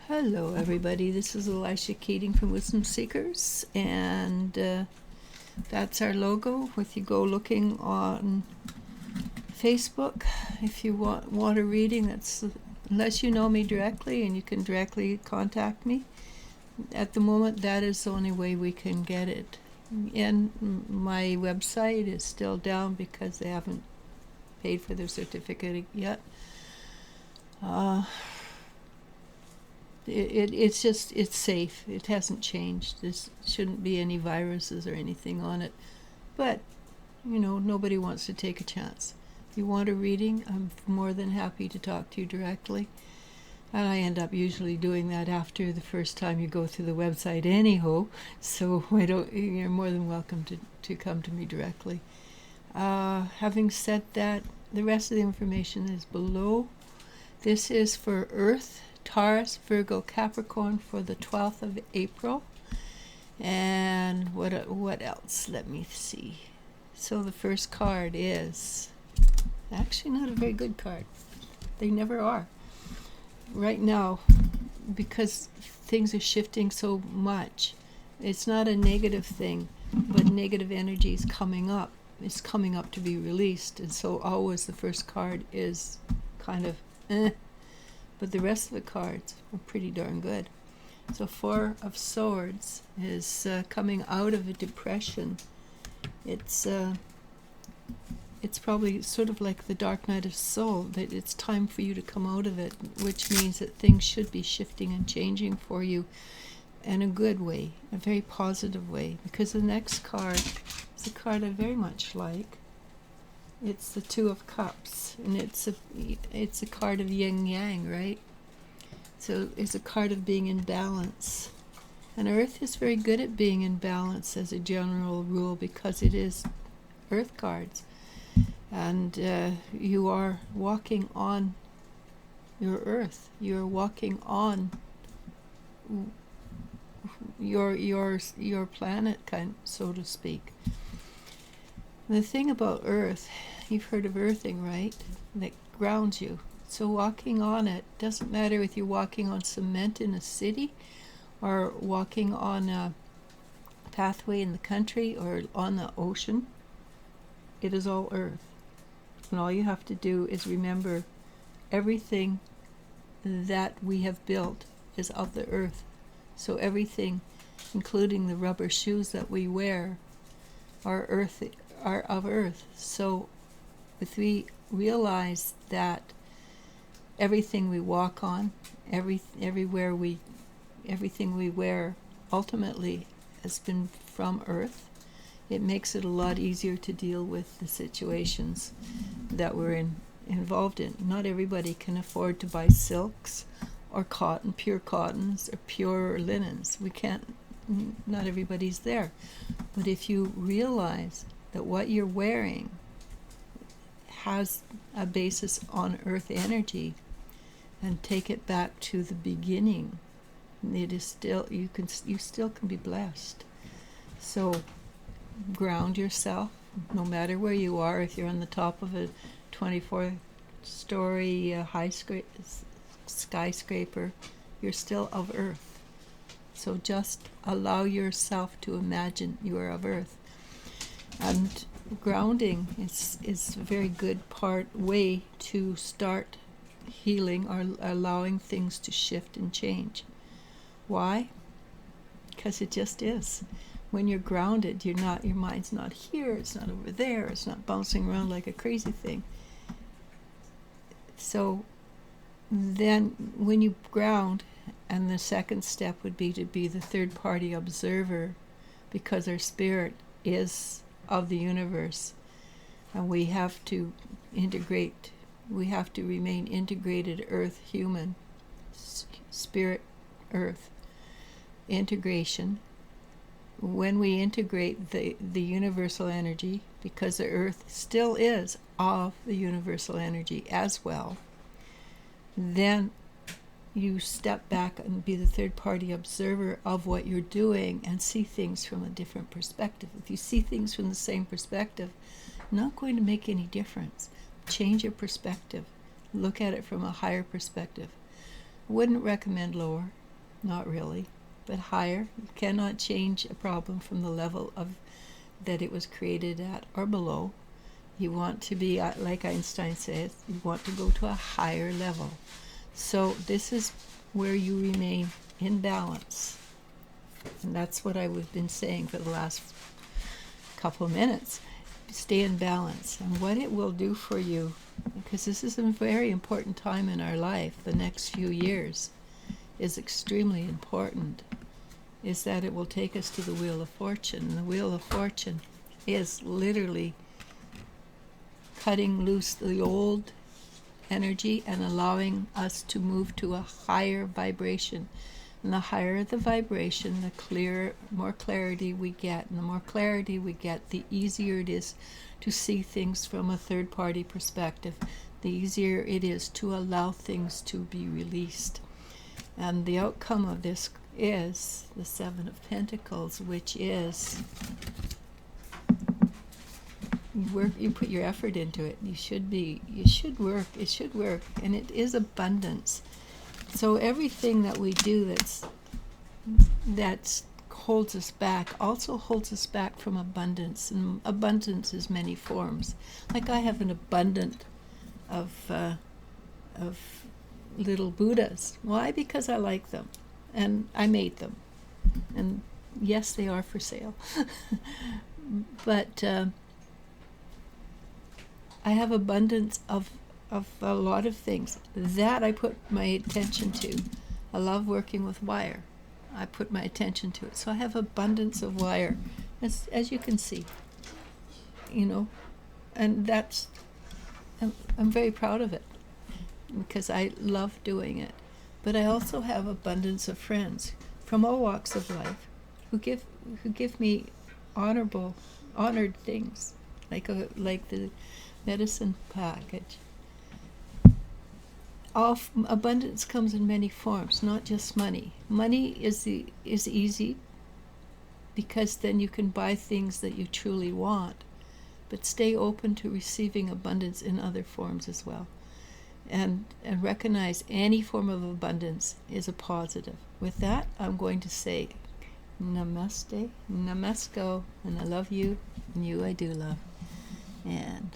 Hello everybody, this is ELIZ-SHA Keating from Wisdom Seekers, and that's our logo. If you go looking on Facebook, if you want a reading, that's unless you know me directly and you can directly contact me. At the moment, that is the only way we can get it. And my website is still down because they haven't paid for their certificate yet. It's safe. It hasn't changed. There shouldn't be any viruses or anything on it. But, nobody wants to take a chance. If you want a reading, I'm more than happy to talk to you directly. And I end up usually doing that after the first time you go through the website anyhow. So you're more than welcome to come to me directly. Having said that, the rest of the information is below. This is for Earth, Taurus, Virgo, Capricorn for the 12th of April. And what else? Let me see. So the first card is actually not a very good card. They never are. Right now, because things are shifting so much, it's not a negative thing, but negative energy is coming up. It's coming up to be released. And so always the first card is kind of but the rest of the cards are pretty darn good. So Four of Swords is coming out of a depression. It's probably sort of like the dark night of soul, that it's time for you to come out of it, which means that things should be shifting and changing for you in a good way, a very positive way, because the next card is a card I very much like. It's the Two of Cups, and it's a card of yin yang, right? So it's a card of being in balance. And Earth is very good at being in balance as a general rule because it is Earth cards. And you are walking on your Earth. You're walking on your planet, so to speak. The thing about Earth, you've heard of earthing, right? That grounds you. So walking on it doesn't matter if you're walking on cement in a city or walking on a pathway in the country or on the ocean. It is all Earth. And all you have to do is remember everything that we have built is of the Earth. So everything, including the rubber shoes that we wear, are of Earth. So if we realize that everything we walk on, everything we wear ultimately has been from Earth, it makes it a lot easier to deal with the situations that we're involved in. Not everybody can afford to buy silks or cotton, pure cottons or pure linens. We can't, not everybody's there. But if you realize that what you're wearing has a basis on Earth energy and take it back to the beginning, it is still, you still can be blessed. So ground yourself, no matter where you are. If you're on the top of a 24-story skyscraper, you're still of Earth. So just allow yourself to imagine you are of Earth. And grounding is a very good way to start healing or allowing things to shift and change. Why? Because it just is. When you're grounded, your mind's not here, it's not over there, it's not bouncing around like a crazy thing. So then when you ground, and the second step would be to be the third-party observer, because our spirit is of the universe, and we have to integrate, we have to remain integrated Earth human, spirit Earth, integration. When we integrate the universal energy, because the Earth still is of the universal energy as well, then you step back and be the third-party observer of what you're doing and see things from a different perspective. If you see things from the same perspective, not going to make any difference. Change your perspective. Look at it from a higher perspective. Wouldn't recommend lower, not really, but higher. You cannot change a problem from the level of that it was created at or below. You want to be, like Einstein says, you want to go to a higher level. So this is where you remain in balance. And that's what I've been saying for the last couple of minutes. Stay in balance. And what it will do for you, because this is a very important time in our life, the next few years is extremely important, is that it will take us to the Wheel of Fortune. And the Wheel of Fortune is literally cutting loose the old energy and allowing us to move to a higher vibration. And the higher the vibration, the clearer, more clarity we get. And the more clarity we get, the easier it is to see things from a third-party perspective. The easier it is to allow things to be released. And the outcome of this is the Seven of Pentacles, which is you put your effort into it. You should work. It should work, and it is abundance. So everything that we do that holds us back also holds us back from abundance, and abundance is many forms. Like I have an abundance of little Buddhas. Why? Because I like them, and I made them, and yes, they are for sale. But I have abundance of a lot of things that I put my attention to. I love working with wire. I put my attention to it. So I have abundance of wire, as you can see. And I'm very proud of it because I love doing it. But I also have abundance of friends from all walks of life who give me honored things, like the medicine package. Abundance comes in many forms, not just money. Money is easy because then you can buy things that you truly want, but stay open to receiving abundance in other forms as well, and recognize any form of abundance is a positive. With that, I'm going to say namaste, namasko, and I love you, and you I do love. And